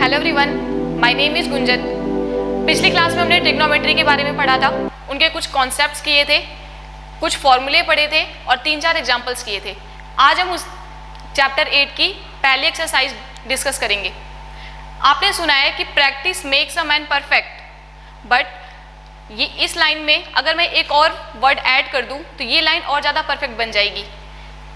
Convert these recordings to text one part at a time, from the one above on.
Hello everyone, my name is Gunjan. पिछली class में हमने ट्रिग्नोमेट्री के बारे में पढ़ा था, उनके कुछ कॉन्सेप्ट्स किए थे, कुछ फॉर्मूले पढ़े थे और 3-4 एग्जांपल्स किए थे। आज हम उस चैप्टर 8 की पहली एक्सरसाइज डिस्कस करेंगे। आपने सुना है कि practice makes a man perfect, but ये इस लाइन में अगर मैं एक और वर्ड ऐड कर दूं तो ये लाइन और ज़्यादा परफेक्ट बन जाएगी।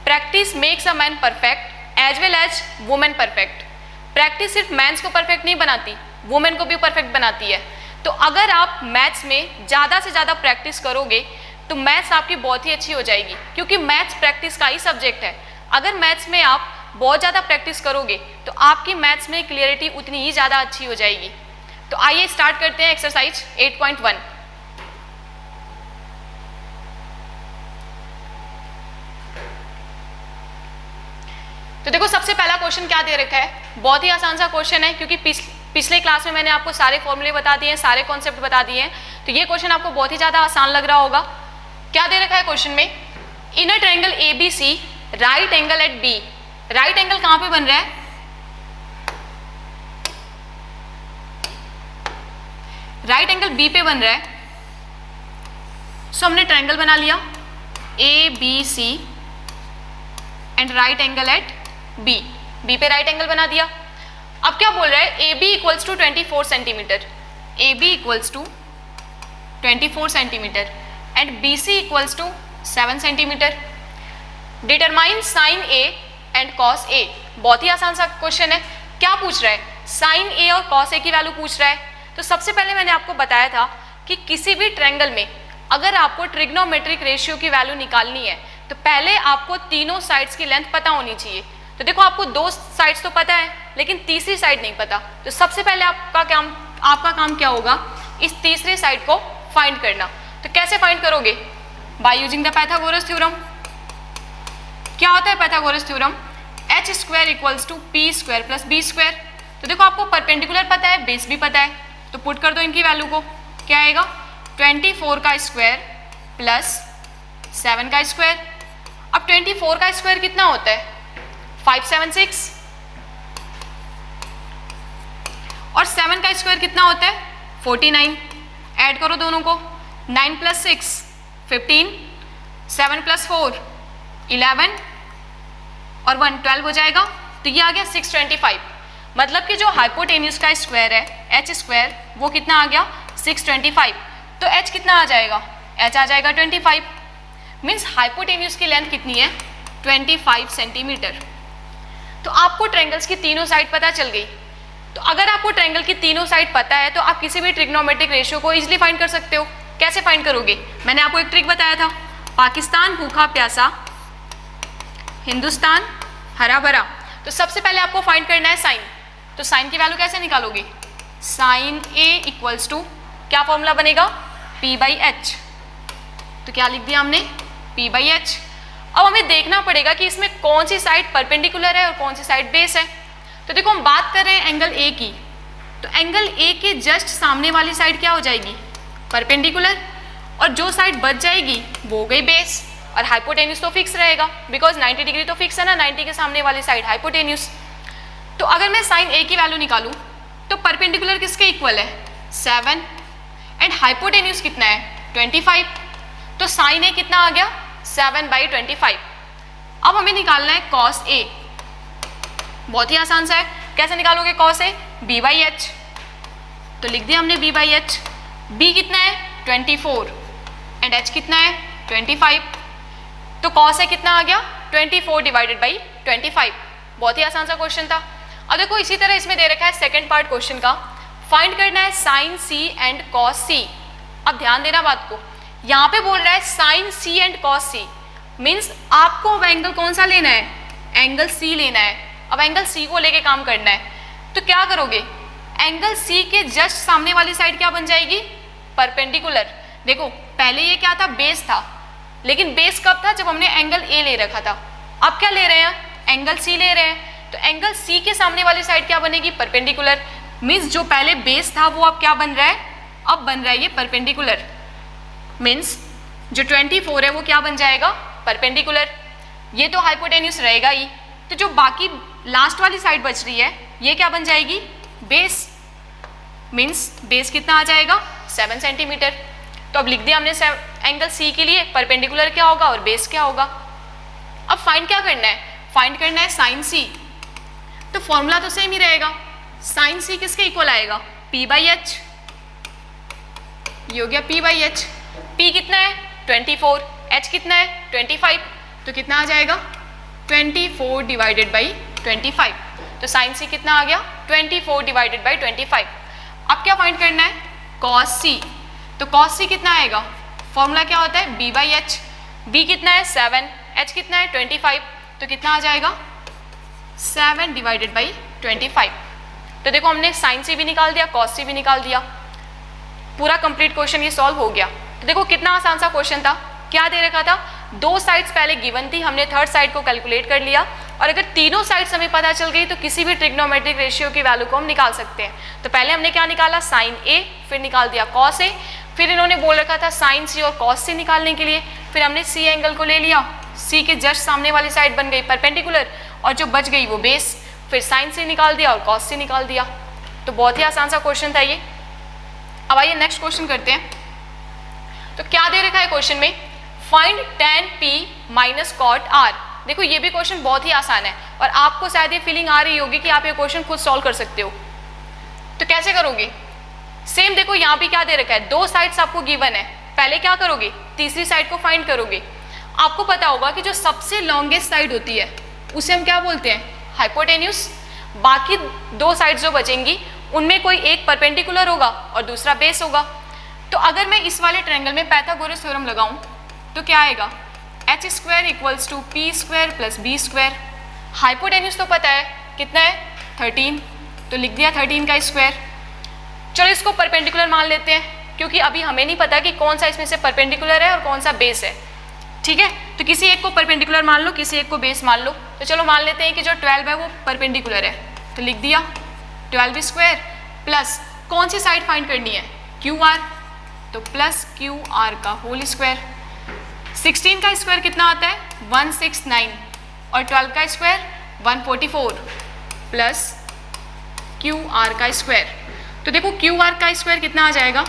Practice makes a man perfect as well as women perfect. Practice सिर्फ मैंस को परफेक्ट नहीं बनाती, वुमेन को भी परफेक्ट बनाती है। तो अगर आप मैथ्स में ज़्यादा से ज़्यादा प्रैक्टिस करोगे तो मैथ्स आपकी बहुत ही अच्छी हो जाएगी, क्योंकि मैथ्स प्रैक्टिस का ही सब्जेक्ट है। अगर मैथ्स में आप बहुत ज़्यादा प्रैक्टिस करोगे तो आपकी मैथ्स में क्लियरिटी उतनी ही ज़्यादा अच्छी हो जाएगी। तो आइए स्टार्ट करते हैं एक्सरसाइज 8.1। तो देखो, सबसे पहला क्वेश्चन क्या दे रखा है, बहुत ही आसान सा क्वेश्चन है, क्योंकि पिछले क्लास में मैंने आपको सारे फॉर्मूले बता दिए हैं, सारे कॉन्सेप्ट बता दिए हैं। तो ये क्वेश्चन आपको बहुत ही ज़्यादा आसान लग रहा होगा। क्या दे रखा है क्वेश्चन में, in a triangle ABC right angle at B। Right angle कहाँ पे बन रहा है, राइट एंगल B पे बन रहा है। सो हमने ट्रायंगल बना लिया ABC and right angle at B पे राइट एंगल बना दिया। अब क्या बोल रहा है, AB equals to 24 centimetre, AB equals to 24 centimetre and BC equals to 7 centimetre. Determine sine A and cos A। बहुत ही आसान सा क्वेश्चन है। क्या पूछ रहा है, साइन A और कॉस A की वैल्यू पूछ रहा है। तो सबसे पहले मैंने आपको बताया था कि किसी भी ट्रायंगल में अगर आपको ट्रिग्नोमेट्रिक रेशियो की वैल्यू निकालनी है तो पहले आपको तीनों साइड्स की लेंथ पता होनी चाहिए। तो देखो, आपको 2 साइड्स तो पता है लेकिन तीसरी साइड नहीं पता। तो सबसे पहले आपका काम क्या होगा, इस तीसरी साइड को फाइंड करना। तो कैसे फाइंड करोगे, by using the Pythagoras theorem. क्या होता है Pythagoras theorem, h square equals to p square plus b square. तो देखो, आपको परपेंडिकुलर पता है, बेस भी पता है, तो पुट कर दो इनकी वैल्यू को। क्या आएगा, 24 का स्क्वायर प्लस 7 का स्क्वायर। अब 24 का स्क्वायर कितना होता है, 576, और 7 का स्क्वायर कितना होता है, 49। ऐड करो दोनों को, 9 प्लस 6 15, 7 प्लस 4 11 और 1 12 हो जाएगा। तो ये आ गया 625। मतलब कि जो हाइपोटेन्यूज का स्क्वायर है h स्क्वायर, वो कितना आ गया 625। तो h कितना आ जाएगा, h आ जाएगा 25। मीन्स हाइपोटेन्यूज की लेंथ कितनी है, 25 सेंटीमीटर। तो आपको ट्रायंगल्स की तीनों साइड पता चल गई। तो अगर आपको ट्रायंगल की तीनों साइड पता है तो आप किसी भी ट्रिग्नोमेट्रिक रेशियो को इजीली फाइंड कर सकते हो। कैसे फाइंड करोगे, मैंने आपको एक ट्रिक बताया था, पाकिस्तान भूखा प्यासा, हिंदुस्तान हरा भरा। तो सबसे पहले आपको फाइंड करना है साइन। तो साइन की वैल्यू कैसे निकालोगे, साइन A इक्वल्स टू क्या फॉर्मूला बनेगा, P/H। तो क्या लिख दिया हमने, P/H। अब हमें देखना पड़ेगा कि इसमें कौन सी साइड परपेंडिकुलर है और कौन सी साइड बेस है। तो देखो, हम बात कर रहे हैं एंगल A की, तो एंगल A के जस्ट सामने वाली साइड क्या हो जाएगी, परपेंडिकुलर, और जो साइड बच जाएगी वो हो गई बेस। और हाइपोटेन्यूज तो फिक्स रहेगा, बिकॉज 90 डिग्री तो फिक्स है ना, 90 के सामने वाली साइड हाइपोटेन्यूज। तो अगर मैं साइन A की वैल्यू निकालूं तो परपेंडिकुलर किसके इक्वल है, 7, एंड हाइपोटेन्यूज कितना है, 25। तो साइन A कितना आ गया, 7/25। अब हमें निकालना है कॉस A। बहुत ही आसान सा है, कैसे निकालोगे कॉस A, B/H। तो लिख दिया हमने B/H। B कितना है, 24 एंड H कितना है, 25। तो कॉस A कितना आ गया, 24 डिवाइडेड बाई 25। बहुत ही आसान सा क्वेश्चन था। अब देखो, इसी तरह इसमें दे रखा है सेकंड पार्ट क्वेश्चन का, फाइंड करना है sine C and cos C। अब ध्यान देना बात को, यहाँ पे बोल रहा है sine C and cos C, means आपको अब एंगल कौन सा लेना है, एंगल C लेना है। अब एंगल C को लेके काम करना है। तो क्या करोगे, एंगल C के जस्ट सामने वाली साइड क्या बन जाएगी, परपेंडिकुलर। देखो, पहले ये क्या था, बेस था, लेकिन बेस कब था, जब हमने एंगल A ले रखा था। अब क्या ले रहे हैं, एंगल C ले रहे हैं। तो एंगल C के सामने वाली साइड क्या बनेगी, परपेंडिकुलर। मीन्स जो पहले बेस था वो अब क्या बन रहा है, अब बन रहा है ये परपेंडिकुलर। मीन्स जो 24 है वो क्या बन जाएगा, परपेंडिकुलर। ये तो हाइपोटेन्यूज रहेगा ही, तो जो बाकी लास्ट वाली साइड बच रही है ये क्या बन जाएगी, बेस, मीन्स बेस कितना आ जाएगा 7 सेंटीमीटर। तो अब लिख दिया हमने एंगल सी के लिए परपेंडिकुलर क्या होगा और बेस क्या होगा। अब फाइंड क्या करना है, फाइंड करना है साइन सी। तो फॉर्मूला तो सेम ही रहेगा, साइन सी किसके इक्वल आएगा, P बाई एच, ये हो गया P बाई एच। P कितना है 24, H कितना है 25, तो कितना आ जाएगा 24 डिवाइडेड बाई 25। तो साइन सी कितना आ गया 24 डिवाइडेड बाई 25। अब क्या फाइंड करना है, कॉस सी। तो कॉस सी कितना आएगा, फॉर्मूला क्या होता है B बाई एच। B कितना है 7, H कितना है 25, तो कितना आ जाएगा 7 डिवाइडेड बाई 25। तो देखो हमने साइन सी भी निकाल दिया, कॉस सी भी निकाल दिया, पूरा कंप्लीट क्वेश्चन ये सॉल्व हो गया। तो देखो कितना आसान सा क्वेश्चन था, क्या दे रखा था, दो साइड्स पहले गिवन थी, हमने थर्ड साइड को कैलकुलेट कर लिया, और अगर तीनों साइड्स हमें पता चल गई तो किसी भी ट्रिग्नोमेट्रिक रेशियो की वैल्यू को हम निकाल सकते हैं। तो पहले हमने क्या निकाला, साइन ए, फिर निकाल दिया कॉस ए, फिर इन्होंने बोल रखा था साइन सी और कॉस सी निकालने के लिए, फिर हमने सी एंगल को ले लिया, सी के जस्ट सामने वाली साइड बन गई परपेंडिकुलर और जो बच गई वो बेस, फिर साइन सी निकाल दिया और कॉस सी निकाल दिया। तो बहुत ही आसान सा क्वेश्चन था ये। अब आइए नेक्स्ट क्वेश्चन करते हैं। तो क्या दे रखा है क्वेश्चन में, find tan p minus cot r। देखो ये भी क्वेश्चन बहुत ही आसान है और आपको शायद ये फीलिंग आ रही होगी कि आप ये क्वेश्चन खुद सॉल्व कर सकते हो। तो कैसे करोगे, सेम देखो यहाँ भी क्या दे रखा है, दो साइड्स आपको गिवन है, पहले क्या करोगे तीसरी साइड को फाइंड करोगे। आपको पता होगा कि जो सबसे लॉन्गेस्ट साइड होती है उसे हम क्या बोलते हैं, हाइपोटेन्यूस। बाकी दो साइड्स जो बचेंगी उनमें कोई एक परपेंडिकुलर होगा और दूसरा बेस होगा। तो अगर मैं इस वाले ट्रायंगल में पाइथागोरस थ्योरम लगाऊं तो क्या आएगा, H square equals to P square plus B square. Hypotenuse तो पता है कितना है 13, तो लिख दिया 13 का स्क्वायर। चलो इसको परपेंडिकुलर मान लेते हैं, क्योंकि अभी हमें नहीं पता कि कौन सा इसमें से परपेंडिकुलर है और कौन सा बेस है। ठीक है, तो किसी एक को परपेंडिकुलर मान लो, किसी एक को बेस मान लो। तो चलो मान लेते हैं कि जो 12 है वो परपेंडिकुलर है, तो लिख दिया 12 स्क्वायर प्लस कौन सी साइड फाइंड करनी है, क्यू आर, तो प्लस क्यू आर का होल स्क्वायर। 16 का स्क्वायर कितना आता है 169 और 12 का स्क्वायर 144 प्लस क्यू आर का स्क्वायर। तो देखो क्यू आर का स्क्वायर कितना आ जाएगा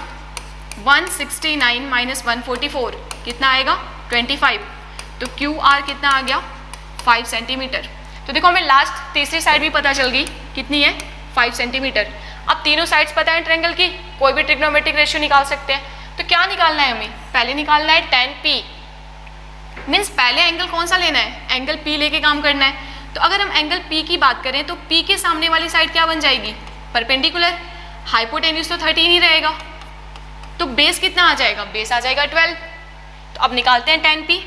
169 माइनस 144 कितना आएगा 25। तो क्यू आर कितना आ गया 5 सेंटीमीटर। तो देखो हमें लास्ट तीसरी साइड भी पता चल गई कितनी है 5 सेंटीमीटर। अब तीनों साइड्स पता है ट्रायंगल की, कोई भी ट्रिग्नोमेट्रिक रेशियो निकाल सकते हैं। तो क्या निकालना है हमें, पहले निकालना है tan p, मीन्स पहले एंगल कौन सा लेना है, एंगल p लेके काम करना है। तो अगर हम एंगल p की बात करें तो p के सामने वाली साइड क्या बन जाएगी परपेंडिकुलर, हाइपोटेन्यूस तो 13 ही रहेगा, तो बेस कितना आ जाएगा, बेस आ जाएगा 12। तो अब निकालते हैं tan p।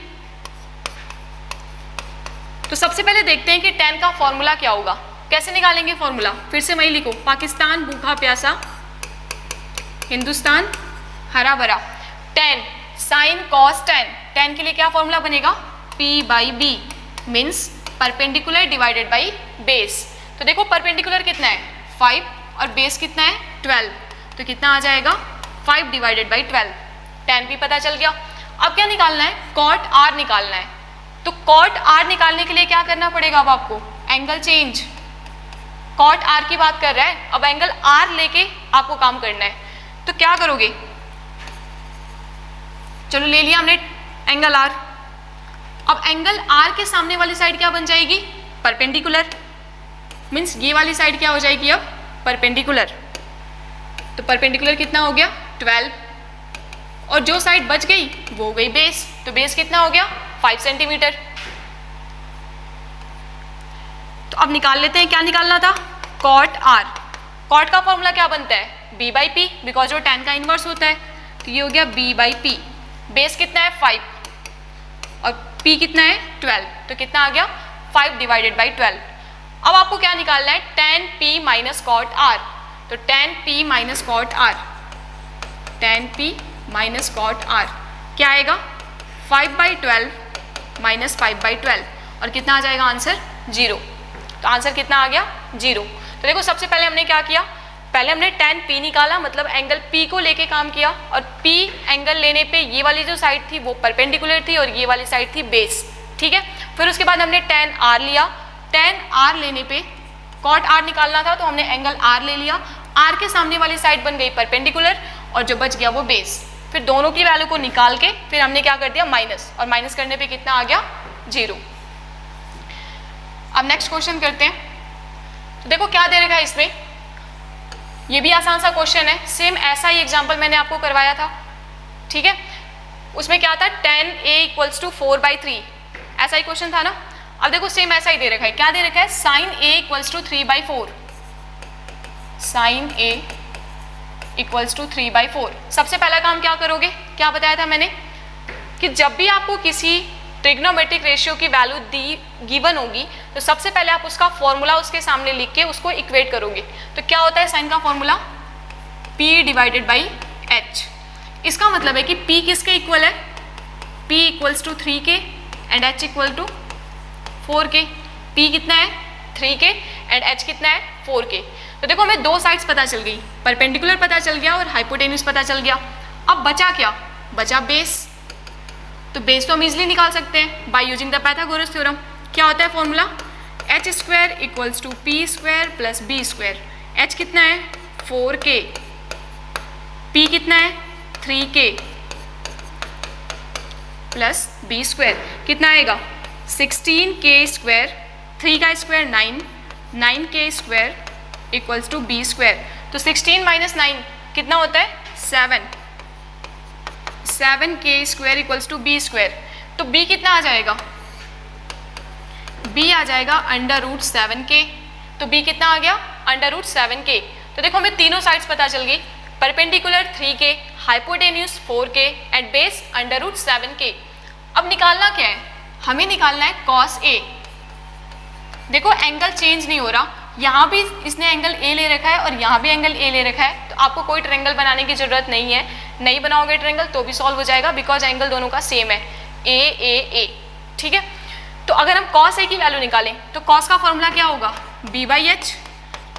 तो सबसे पहले देखते हैं कि tan का फॉर्मूला क्या होगा, कैसे निकालेंगे फॉर्मूला, फिर से वही लिखो, पाकिस्तान भूखा प्यासा हिंदुस्तान हरा भरा। tan साइन कॉस tan के लिए क्या फॉर्मूला बनेगा p by B, means perpendicular divided by base. तो देखो परपेंडिकुलर कितना है 5 और बेस कितना है 12, तो कितना आ जाएगा 5 डिवाइडेड बाई 12। tan p पता चल गया। अब क्या निकालना है, कॉट r निकालना है। तो कॉट r निकालने के लिए क्या करना पड़ेगा, अब आपको एंगल चेंज, कॉट r की बात कर रहा है, अब एंगल r लेके आपको काम करना है। तो क्या करोगे, चलो ले लिया हमने एंगल r। अब एंगल r के सामने वाली साइड क्या बन जाएगी परपेंडिकुलर, मीन्स ये वाली साइड क्या हो जाएगी अब परपेंडिकुलर। तो परपेंडिकुलर कितना हो गया 12, और जो साइड बच गई वो हो गई बेस, तो बेस कितना हो गया 5 सेंटीमीटर। तो अब निकाल लेते हैं, क्या निकालना था कॉट r। कॉट का फॉर्मूला क्या बनता है b बाई पी, बिकॉज वो tan का इनवर्स होता है, तो ये हो गया b बाई पी। बेस कितना है 5 और p कितना है 12, तो कितना आ गया 5 डिवाइडेड बाई 12। अब आपको क्या निकालना है tan p minus cot r। तो tan p minus cot r, tan p minus cot r क्या आएगा 5 बाई 12 माइनस 5 बाई 12, और कितना आ जाएगा आंसर 0। तो आंसर कितना आ गया 0। तो देखो सबसे पहले हमने क्या किया, पहले हमने tan p निकाला, मतलब एंगल p को लेके काम किया, और p एंगल लेने पे ये वाली जो साइड थी वो परपेंडिकुलर थी और ये वाली साइड थी बेस। ठीक है, फिर उसके बाद हमने tan r लिया, tan r लेने पे कॉट आर निकालना था तो हमने एंगल आर ले लिया, आर के सामने वाली साइड बन गई परपेंडिकुलर और जो बच गया वो बेस। फिर दोनों की वैल्यू को निकाल के फिर हमने क्या कर दिया माइनस, और माइनस करने पे कितना आ गया 0। अब नेक्स्ट क्वेश्चन करते हैं। तो देखो क्या दे रखा है इसमें, ये भी आसान सा क्वेश्चन है, सेम ऐसा ही एग्जाम्पल मैंने आपको करवाया था, ठीक है। उसमें क्या था tan a = 4/3, ऐसा ही क्वेश्चन था ना। अब देखो सेम ऐसा ही दे रखा है, क्या दे रखा है sin a = 3/4, sin a = 3/4। सबसे पहला काम क्या करोगे, क्या बताया था मैंने कि जब भी आपको किसी ट्रिग्नोमेट्रिक रेशियो की वैल्यू गिवन होगी तो सबसे पहले आप उसका फॉर्मूला उसके सामने लिख के उसको इक्वेट करोगे। तो क्या होता है साइन का फॉर्मूला P/H। इसका मतलब है कि P किसके इक्वल है, P = 3K and H = 4K। P कितना है 3K एंड H कितना है 4K। तो देखो हमें दो साइड्स पता चल गई, परपेंडिकुलर पता चल गया और हाइपोटेन्यूज पता चल गया। अब बचा क्या, बचा बेस। तो बेस तो हम इजिली निकाल सकते हैं bye using the Pythagoras theorem. क्या होता है formula, h² = p² + b²। h कितना है 4K, p कितना है 3K प्लस b², कितना आएगा 16K², 3 का स्क्वायर 9, 9K² = b²। तो 16 - 9 कितना होता है 7, 7K² = b²। तो b कितना आ जाएगा, b आ जाएगा √7K। तो b कितना आ गया √7K। तो देखो हमें तीनों साइड्स पता चल गई, perpendicular 3K, hypotenuse 4K and base √7K। अब निकालना क्या है, हमें निकालना है cos A। देखो एंगल चेंज नहीं हो रहा, यहाँ भी इसने एंगल A ले रखा है और यहाँ भी एंगल A ले रखा है, तो आपको कोई ट्रायंगल बनाने की जरूरत नहीं है। नहीं बनाओगे ट्रायंगल तो भी सॉल्व हो जाएगा, बिकॉज एंगल दोनों का सेम है A, ठीक है। तो अगर हम cos A की वैल्यू निकालें तो cos का फॉर्मूला क्या होगा B/H।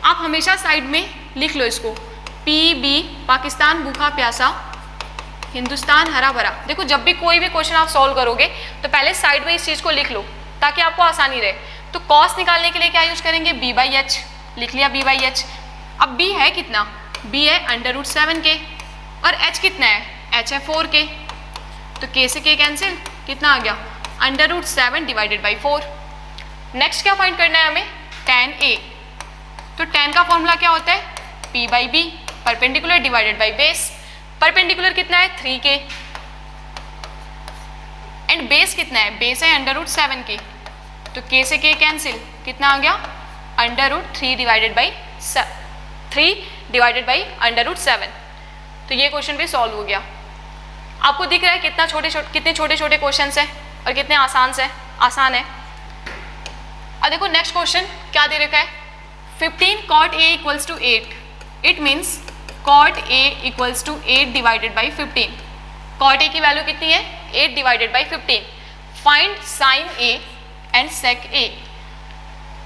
आप हमेशा साइड में लिख लो इसको, PB पाकिस्तान भूखा प्यासा, हिंदुस्तान हरा भरा। देखो जब भी कोई भी क्वेश्चन आप सॉल्व करोगे तो पहले साइड में इस चीज़ को लिख लो ताकि आपको आसानी रहे। तो cos निकालने के लिए क्या यूज करेंगे B/H, लिख लिया B/H। अब B है कितना, B है √7K और H कितना है, H है 4K। तो K से K कैंसिल, कितना आ गया √7/4। नेक्स्ट क्या फाइंड करना है हमें, tan A। तो tan का फॉर्मूला क्या होता है P/B, perpendicular divided by base. Perpendicular कितना है 3K एंड बेस कितना है, बेस है √7K। तो K से K कैंसिल, कितना आ गया √3/7। तो ये क्वेश्चन भी सॉल्व हो गया। आपको दिख रहा है कितने छोटे छोटे क्वेश्चन हैं और कितने आसान है। अब देखो नेक्स्ट क्वेश्चन क्या दे रखा है, 15 cot A = 8। It means cot A = 8/15। cot A की वैल्यू कितनी है 8/15। Find sin A and sec A।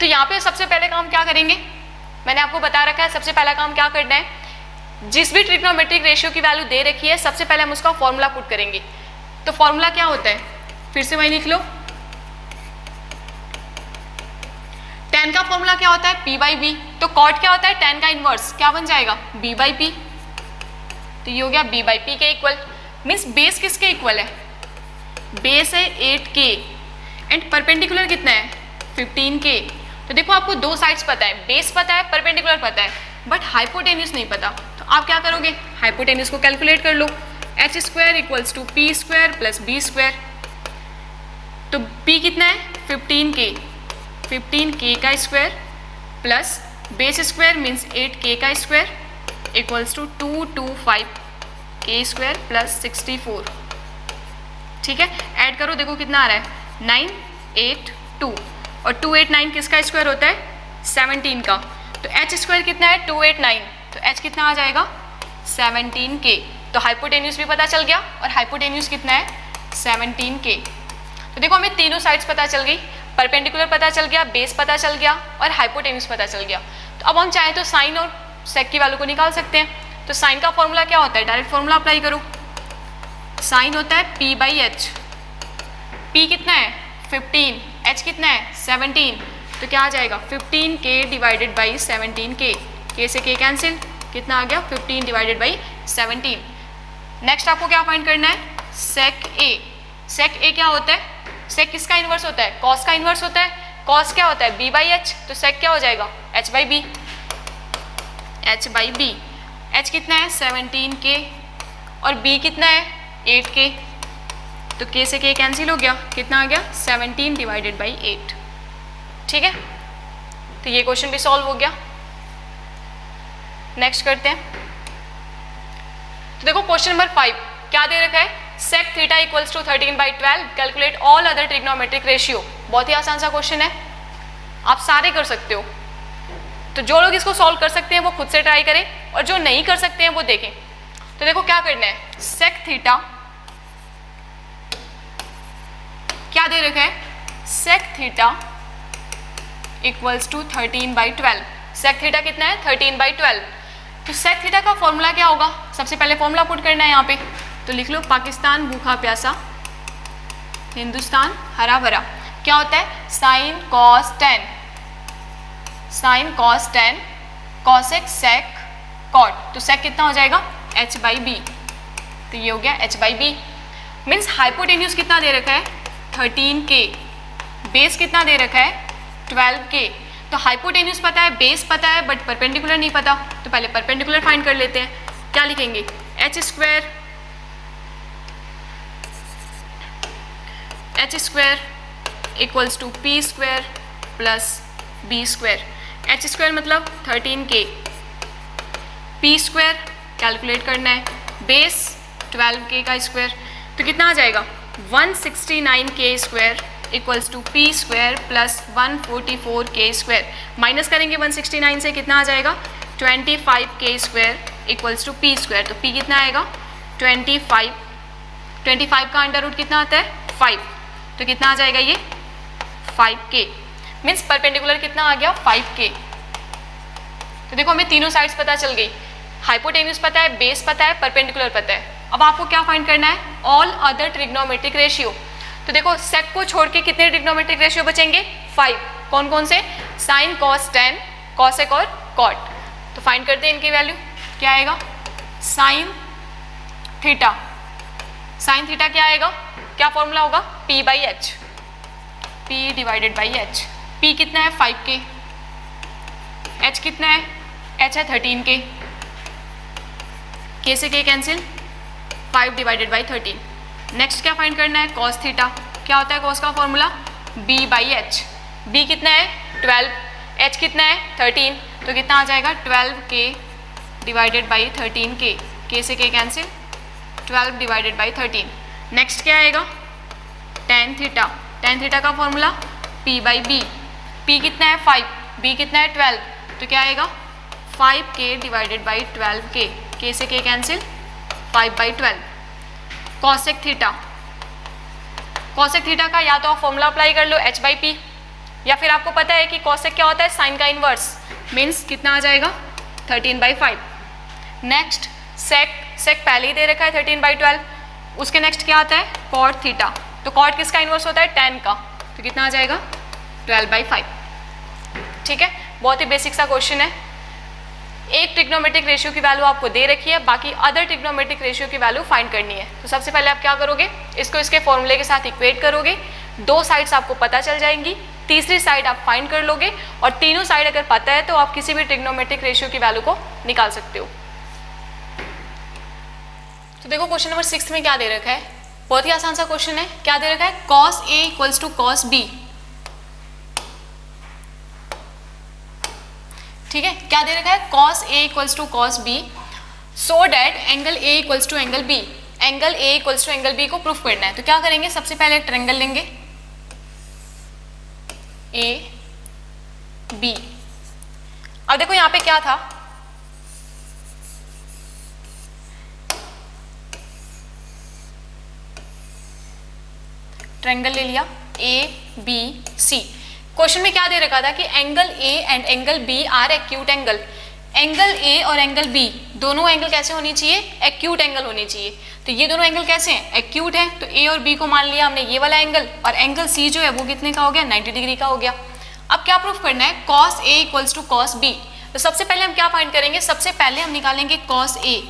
तो यहाँ पे सबसे पहले काम क्या करेंगे, मैंने आपको बता रखा है सबसे पहला काम क्या करना है, जिस भी ट्रिग्नोमेट्रिक रेशियो की वैल्यू दे रखी है सबसे पहले हम उसका फॉर्मूला पुट करेंगे। तो फॉर्मूला क्या होता है, फिर से वही लिख लो, tan का फॉर्मूला क्या होता है P/B। तो cot क्या होता है tan का इनवर्स, क्या बन जाएगा B/P। तो ये हो गया B/P के इक्वल। मीन्स बेस किसके इक्वल है, बेस है 8K एंड परपेंडिकुलर कितना है 15K। तो देखो आपको दो साइड्स पता है, बेस पता है परपेंडिकुलर पता है, बट हाइपोटेन्यूज नहीं पता। तो आप क्या करोगे, हाइपोटेन्यूज को कैलकुलेट कर लो, h² = p² + b²। तो p कितना है 15K, 15K का square plus base square means 8K का स्क्वायर = 225K² + 64। ठीक है, ऐड करो देखो कितना आ रहा है 982 और 289 किसका स्क्वायर होता है 17 का। तो h² कितना है 289, तो h कितना आ जाएगा 17K। तो हाइपोटेन्यूज भी पता चल गया और हाइपोटेन्यूज कितना है 17K। तो देखो हमें तीनों साइड्स पता चल गई, परपेंडिकुलर पता चल गया, बेस पता चल गया और हाइपोटेन्यूज पता चल गया। तो अब हम चाहें तो साइन और सेक की वैल्यू को निकाल सकते हैं। तो साइन का फॉर्मूला क्या होता है, डायरेक्ट फॉर्मूला अप्लाई करो, साइन होता है P/H। P कितना है 15, H कितना है 17, तो क्या आ जाएगा 15k divided by 17k, k से k कैंसिल, कितना आ गया 15 डिवाइडेड बाई 17। नेक्स्ट आपको क्या फाइंड करना है, सेक ए। सेक ए क्या होता है, सेक किसका इन्वर्स होता है, कॉस का इन्वर्स होता है। कॉस क्या होता है, b बाई एच, तो सेक क्या हो जाएगा h by B, h by B. h कितना है 17k और b कितना है 8k, तो k से k कैंसिल हो गया, कितना आ गया 17 डिवाइडेड बाई 8। ठीक है, तो ये क्वेश्चन भी सॉल्व हो गया। नेक्स्ट करते हैं। तो देखो क्वेश्चन नंबर 5 क्या दे रखा है, sec theta equals to 13/12, calculate all other trigonometric ratio. बहुत ही आसान सा क्वेश्चन है, आप सारे कर सकते हो। तो जो लोग इसको सॉल्व कर सकते हैं वो खुद से ट्राई करें, और जो नहीं कर सकते हैं वो देखें। तो देखो क्या करना है, सेक थीटा क्या दे रखा है, sec theta equals to 13/12। Sec theta कितना है 13/12। तो सेक थीटा का फॉर्मूला क्या होगा, सबसे पहले फॉर्मूला पुट करना है यहाँ पे, तो लिख लो पाकिस्तान भूखा प्यासा, हिंदुस्तान हरा भरा। क्या होता है sine cos tan, sine cos tan, cosec sec cot, तो सेक कितना हो जाएगा h बाई बी, तो ये हो गया h by B. Means hypotenuse कितना दे रखा है 13k, बेस कितना दे रखा है 12k। तो हाइपोटेन्यूज पता है, बेस पता है, बट परपेंडिकुलर नहीं पता, तो पहले परपेंडिकुलर फाइंड कर लेते हैं। क्या लिखेंगे, h square, h square equals to p square plus b square. h square मतलब 13k, p स्क्वायर कैलकुलेट करना है, बेस 12k का स्क्वायर, तो कितना आ जाएगा 169k square equals to P square plus 144k square. Minus करेंगे 169 से, कितना आ जाएगा 25k square equals to P square. तो p कितना आएगा 25, 25 का अंडर रूट कितना आता है 5, तो कितना आ जाएगा ये 5k। मीन्स परपेंडिकुलर कितना आ गया 5k। तो देखो हमें तीनों साइड्स पता चल गई, हाइपोटेन्यूज पता है, बेस पता है, परपेंडिकुलर पता है। अब आपको क्या फाइंड करना है, ऑल अदर ट्रिग्नोमेट्रिक रेशियो। तो देखो सेक को छोड़ के कितने ट्रिग्नोमेट्रिक रेशियो बचेंगे 5, कौन कौन से, साइन कॉस टेन, कॉसेक और कॉट। तो फाइंड करते हैं इनकी वैल्यू, क्या आएगा साइन थीटा, साइन थीटा क्या आएगा, क्या फॉर्मूला होगा p by H, p divided by H. p कितना है 5k, h कितना है, h है 13k, k से k cancel, 5 divided by 13। Next क्या फाइंड करना है कॉस थीटा, क्या होता है कॉस का formula b by H. b कितना है 12, h कितना है 13, तो कितना आ जाएगा 12k divided by 13k, k से k cancel, 12 divided by 13। Next क्या आएगा टेन थीटा, टेन थीटा का formula p by b। p कितना है 5, b कितना है 12, तो क्या आएगा 5k divided by 12k, k से k cancel, 5/12। Cosec theta, cosec theta का या तो आप फॉर्मूला अप्लाई कर लो h बाई पी, या फिर आपको पता है कि कॉसेक क्या होता है साइन का इन्वर्स, मीन्स कितना आ जाएगा 13/5। नेक्स्ट सेक, सेक पहले ही दे रखा है 13/12। उसके नेक्स्ट क्या आता है कॉट थीटा, तो कॉट किसका इन्वर्स होता है tan का, तो कितना आ जाएगा 12/5। ठीक है, बहुत ही बेसिक सा क्वेश्चन है। एक ट्रिग्नोमेट्रिक रेशियो की वैल्यू आपको दे रखी है, बाकी अदर ट्रिग्नोमेट्रिक रेशियो की वैल्यू फाइंड करनी है। तो सबसे पहले आप क्या करोगे, इसको इसके फॉर्मूले के साथ इक्वेट करोगे, दो साइड्स आपको पता चल जाएंगी, तीसरी साइड आप फाइंड कर लोगे, और तीनों साइड अगर पता है तो आप किसी भी ट्रिग्नोमेट्रिक रेशियो की वैल्यू को निकाल सकते हो। तो देखो क्वेश्चन नंबर 6 में क्या दे रखा है, बहुत ही आसान सा क्वेश्चन है। क्या दे रखा है cos A equals to cos B. ठीक है, क्या दे रखा है cos a equals to cos b, so that angle a equals to angle b, angle a equals to angle b को प्रूफ करना है। तो क्या करेंगे, सबसे पहले एक ट्रायंगल लेंगे a b। अब देखो यहाँ पे क्या था, ट्रायंगल ले लिया a b c। क्वेश्चन में क्या दे रखा था कि angle A and angle B are acute angle. Angle A और एंगल B दोनों एंगल कैसे होनी चाहिए, एक्यूट एंगल होनी चाहिए। तो ये दोनों एंगल कैसे हैं, एक्यूट हैं। तो A और B को मान लिया हमने ये वाला एंगल, और एंगल C जो है वो कितने का हो गया 90 डिग्री का हो गया। अब क्या प्रूफ करना है, cos A equals to cos B। तो सबसे पहले हम क्या फाइंड करेंगे, सबसे पहले हम निकालेंगे cos A।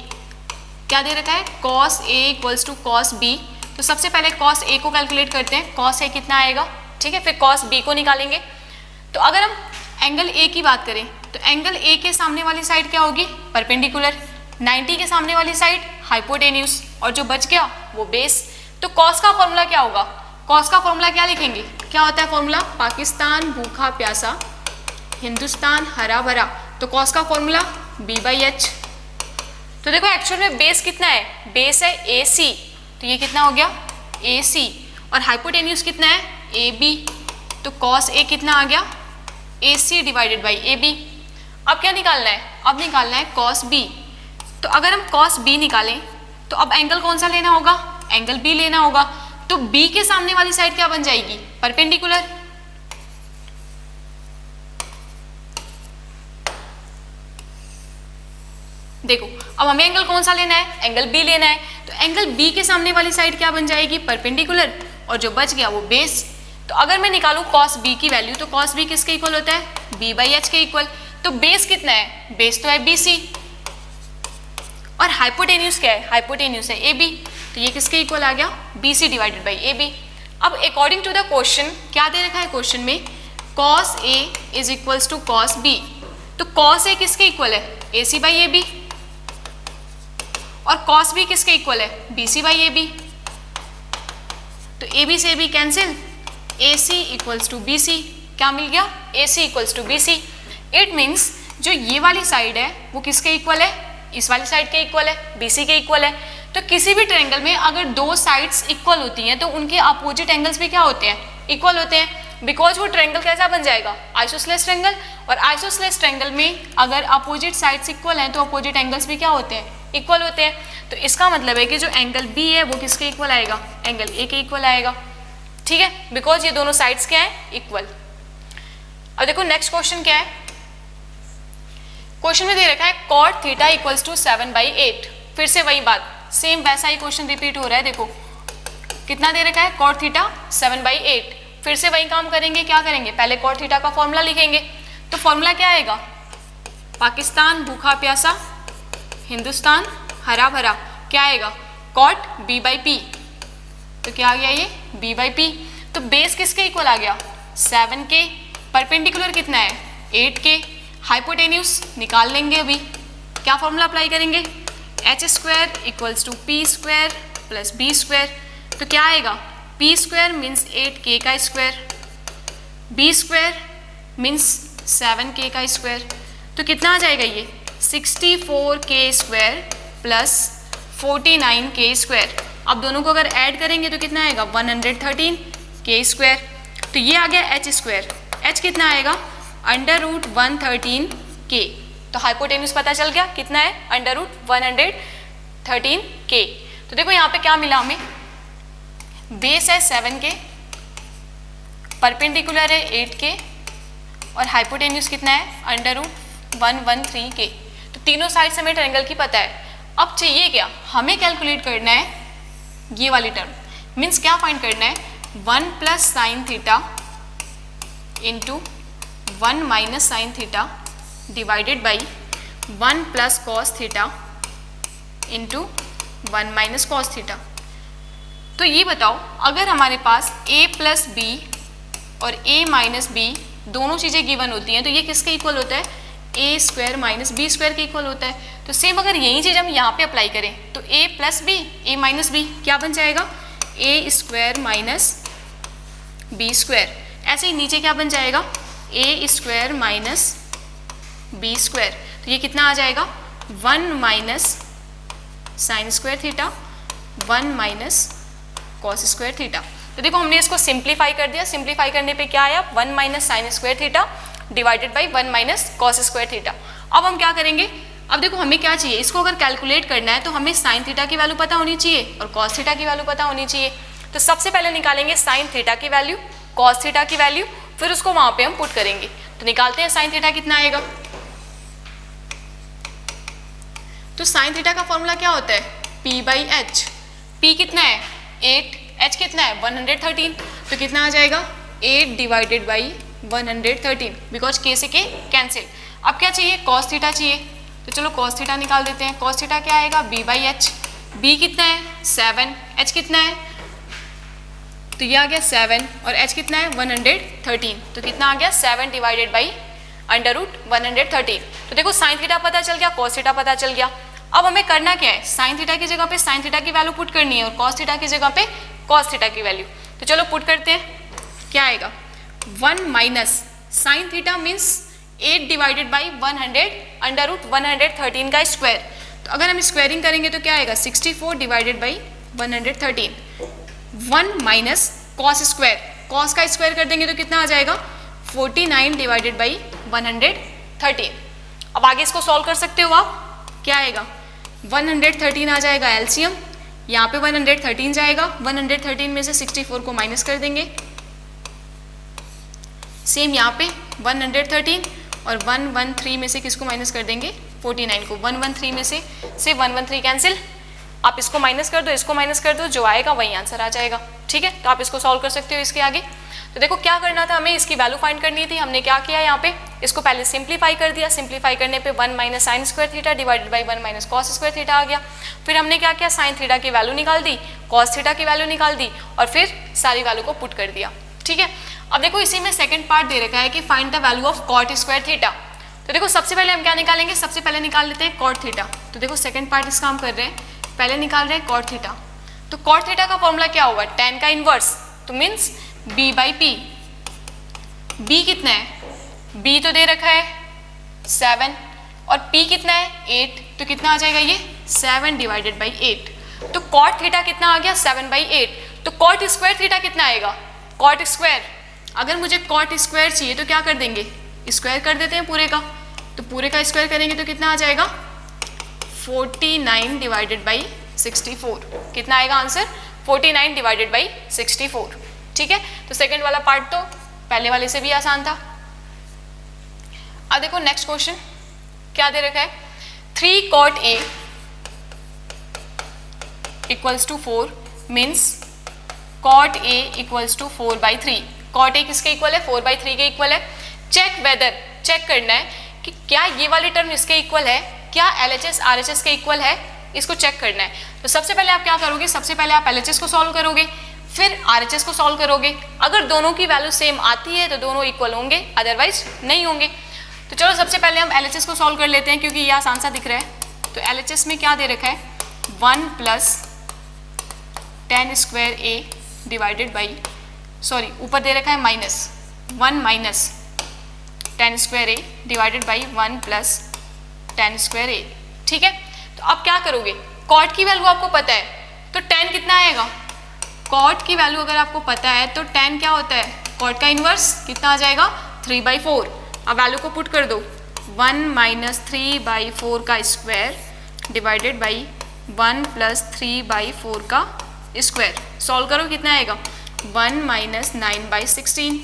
क्या दे रखा है, cos A equals to cos B। तो सबसे पहले cos A को कैलकुलेट करते हैं, cos A कितना आएगा, ठीक है, फिर cos B को निकालेंगे। तो अगर हम एंगल A की बात करें तो एंगल A के सामने वाली साइड क्या होगी, परपेंडिकुलर, 90 के सामने वाली साइड हाइपोटेन्यूज, और जो बच गया वो बेस। तो cos का फॉर्मूला क्या होगा, cos का फॉर्मूला क्या लिखेंगे, क्या होता है फॉर्मूला, पाकिस्तान भूखा प्यासा, हिंदुस्तान हरा भरा। तो cos का फॉर्मूला B/H। तो देखो एक्चुअल में बेस कितना है, बेस है AC, तो ये कितना हो गया AC, और हाइपोटेन्यूज कितना है AB। तो cos A कितना आ गया, AC डिवाइडेड बाई AB। अब क्या निकालना है, अब निकालना है cos B। तो अगर हम cos B निकालें तो अब एंगल कौन सा लेना होगा, एंगल B लेना होगा। तो B के सामने वाली साइड क्या बन जाएगी, परपेंडिकुलर। देखो अब हमें एंगल कौन सा लेना है, एंगल B लेना है। तो एंगल B के सामने वाली साइड क्या बन जाएगी, परपेंडिकुलर, और जो बच गया वो बेस। तो अगर मैं निकालूं cos B की वैल्यू तो cos B किसके इक्वल होता है, B/H के इक्वल। तो बेस कितना है, बेस तो है BC, और हाइपोटेन्यूज क्या है, हाइपोटेन्यूज है AB। तो ये किसके इक्वल आ गया, BC डिवाइडेड बाई AB। अब अकॉर्डिंग टू द क्वेश्चन क्या दे रखा है क्वेश्चन में, cos A is equals to cos B। तो cos A किसके इक्वल है, AC बाई AB, और cos B किसके इक्वल है, BC बाई AB। तो AB से AB cancel, AC equals to BC। क्या मिल गया, AC equals to BC। It means जो ये वाली साइड है वो किसके इक्वल है, इस वाली साइड के इक्वल है, BC के इक्वल है। तो किसी भी ट्रायंगल में अगर दो साइड्स इक्वल होती हैं तो उनके अपोजिट एंगल्स भी क्या होते हैं, इक्वल होते हैं। बिकॉज वो ट्रायंगल कैसा बन जाएगा, आइसोसेलेस ट्रायंगल, और आइसोसेलेस ट्रायंगल में अगर अपोजिट साइड्स इक्वल हैं तो अपोजिट एंगल्स भी क्या होते हैं, इक्वल होते हैं। तो इसका मतलब है कि जो एंगल B है वो किसके इक्वल आएगा, एंगल A के इक्वल आएगा, ठीक है, बिकॉज ये दोनों साइड्स क्या है, इक्वल। अब देखो नेक्स्ट क्वेश्चन क्या है, क्वेश्चन में दे रखा है cot थीटा इक्वल्स टू 7/8। फिर से वही बात, सेम वैसा ही क्वेश्चन रिपीट हो रहा है। देखो कितना दे रखा है, cot थीटा 7/8। फिर से वही काम करेंगे, क्या करेंगे, पहले cot थीटा का फॉर्मूला लिखेंगे। तो फॉर्मूला क्या आएगा, पाकिस्तान भूखा प्यासा, हिंदुस्तान हरा भरा, क्या आएगा, cot B/P। तो क्या आ गया ये, B/P। तो बेस किसके इक्वल आ गया, 7 के, परपेंडिकुलर कितना है, 8 के, हाइपोटेन्यूज निकाल लेंगे अभी। क्या फॉर्मूला अप्लाई करेंगे, h² equals to P² plus B²। तो क्या आएगा, P² मीन्स 8K का स्क्वायर, B² मीन्स 7K का स्क्वायर। तो कितना आ जाएगा ये, 64K² प्लस 49K²। अब दोनों को अगर ऐड करेंगे तो कितना आएगा, 113K²। तो ये आ गया h², h कितना आएगा, √113K। तो हाइपोटेन्यूज पता चल गया कितना है, √113K। तो देखो यहाँ पे क्या मिला हमें, बेस है 7K, परपेंडिकुलर है 8K, और हाइपोटेन्यूज कितना है, √113K। तो तीनों साइड हमें ट्रायंगल की पता है। अब चाहिए क्या, हमें कैलकुलेट करना है ये वाली टर्म, मीन्स क्या फाइंड करना है, 1 + sin theta into 1 - sin theta divided by 1 + cos theta into 1 - cos theta. तो ये बताओ अगर हमारे पास a + b और a - b दोनों चीज़ें गिवन होती हैं तो ये किसके इक्वल होता है, a² - b² के इक्वल होता है। तो सेम अगर यही चीज़ हम यहाँ पे अप्लाई करें तो a + b a - b क्या बन जाएगा, a² - b²। ऐसे ही नीचे क्या बन जाएगा, a² - b²। तो ये कितना आ जाएगा, 1 - sin² थीटा 1 - cos² थीटा। तो देखो हमने इसको सिंप्लीफाई कर दिया, सिंप्लीफाई करने पे क्या आया, 1 - sin² theta divided by 1 - cos² theta. अब हम क्या करेंगे, अब देखो हमें क्या चाहिए, इसको अगर कैलकुलेट करना है तो हमें sin थीटा की वैल्यू पता होनी चाहिए और cos थीटा की वैल्यू पता होनी चाहिए। तो सबसे पहले निकालेंगे sin थीटा की वैल्यू, cos थीटा की वैल्यू, फिर उसको वहां पे हम पुट करेंगे। तो निकालते हैं sin थीटा कितना आएगा। तो sin थीटा का फॉर्मूला क्या होता है, P/H। P कितना है 8, H कितना है 113। तो कितना आ जाएगा 8 डिवाइडेड बाई 113 बिकॉज के से के कैंसिल। अब क्या चाहिए, कॉस थीटा चाहिए, तो चलो कॉस थीटा निकाल देते हैं। कॉस थीटा क्या आएगा, b बाई एच। b कितना है 7, h कितना है, तो ये आ गया 7 और h कितना है 113, तो कितना आ गया 7 डिवाइडेड बाई अंडर रूट 113। तो देखो साइन थीटा पता चल गया, कॉस थीटा पता चल गया। अब हमें करना क्या है, साइन थीटा की जगह पे साइन थीटा की वैल्यू पुट करनी है और कॉस थीटा की जगह पे कॉस थीटा की वैल्यू। तो चलो पुट करते हैं, क्या आएगा 1 minus sine theta means 8 divided by 100 under root 113 का स्क्वायर। तो अगर हम स्क्वायरिंग करेंगे तो क्या आएगा 64 divided by 113। 1 minus cos square, cos का स्क्वायर कर देंगे तो कितना आ जाएगा 49 डिवाइडेड बाई 113। अब आगे इसको सॉल्व कर सकते हो आप, क्या आएगा 113 आ जाएगा एलसीएम, यहाँ पे 113 जाएगा, 113 में से 64 को माइनस कर देंगे, सेम यहाँ पे 113 और 113 में से किसको माइनस कर देंगे 49 को। 113 में से 113 कैंसिल, आप इसको माइनस कर दो, इसको माइनस कर दो, जो आएगा वही आंसर आ जाएगा। ठीक है, तो आप इसको सॉल्व कर सकते हो इसके आगे। तो देखो क्या करना था, हमें इसकी वैल्यू फाइंड करनी थी। हमने क्या किया यहाँ पे, इसको पहले सिंप्लीफाई कर दिया। सिंप्लीफाई करने पे 1 minus sine square theta divided by 1 minus cos square theta आ गया। फिर हमने क्या किया, साइन थीटा की वैल्यू निकाल दी, कॉस थीटा की वैल्यू निकाल दी और फिर सारी वैल्यू को पुट कर दिया। ठीक है, अब देखो इसी में सेकंड पार्ट दे रखा है कि find the value of cot square theta. तो देखो सबसे पहले हम क्या निकालेंगे, सबसे पहले निकाल लेते हैं कॉट थीटा। तो देखो सेकंड पार्ट इसका हम कर रहे हैं, पहले निकाल रहे हैं कॉट थीटा। तो कॉट थीटा का फॉर्मूला क्या होगा, tan का इनवर्स, तो means b by P. b कितना है, b तो दे रखा है 7 और p कितना है 8, तो कितना आ जाएगा ये 7 डिवाइडेड बाई 8। तो कॉट थीटा कितना आ गया 7 बाई 8। तो कॉट स्क्वायर थीटा कितना आएगा, कॉट स्क्वायर, अगर मुझे कॉट स्क्वायर चाहिए तो क्या कर देंगे, स्क्वायर कर देते हैं पूरे का। तो पूरे का स्क्वायर करेंगे तो कितना आ जाएगा 49 डिवाइडेड बाई 64। कितना आएगा आंसर 49 डिवाइडेड बाई 64। ठीक है, तो सेकंड वाला पार्ट तो पहले वाले से भी आसान था। अब देखो नेक्स्ट क्वेश्चन क्या दे रखा है, 3 cot A equals to 4 means cot A equals to 4/3। cot A किसके इक्वल है, 4/3 के इक्वल है। चेक वेदर, चेक करना है कि क्या ये वाली टर्म इसके इक्वल है, क्या LHS RHS के इक्वल है, इसको चेक करना है। तो सबसे पहले आप क्या करोगे, सबसे पहले आप LHS को सॉल्व करोगे, फिर RHS को सॉल्व करोगे। अगर दोनों की वैल्यू सेम आती है तो दोनों इक्वल होंगे, अदरवाइज नहीं होंगे। तो चलो सबसे पहले हम LHS को सॉल्व कर लेते हैं क्योंकि ये आसान सा दिख रहा है। तो LHS में क्या दे रखा है 1 plus tan square A divided by, sorry ऊपर दे रखा है minus 1 minus tan square A divided by 1 plus tan square A। ठीक है, तो अब क्या करोगे, कॉट की वैल्यू आपको पता है तो tan कितना आएगा, कॉट की वैल्यू अगर आपको पता है तो tan क्या होता है, कॉट का इन्वर्स कितना आ जाएगा 3/4। अब वैल्यू को पुट कर दो, 1 माइनस 3/4 का स्क्वायर डिवाइडेड बाई 1 प्लस 3/4 का स्क्वायर। सॉल्व करो कितना आएगा 1 माइनस 9/16,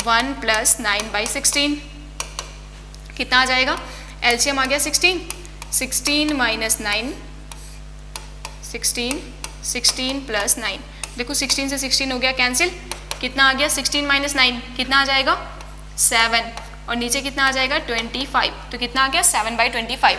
1 प्लस 9/16 कितना आ जाएगा, एलसीएम आ गया 16, 16 माइनस 9 16, 16 प्लस 9। देखो 16 से 16 हो गया कैंसिल, कितना आ गया 16 माइनस 9 कितना आ जाएगा 7 और नीचे कितना आ जाएगा 25। तो कितना आ गया 7/25।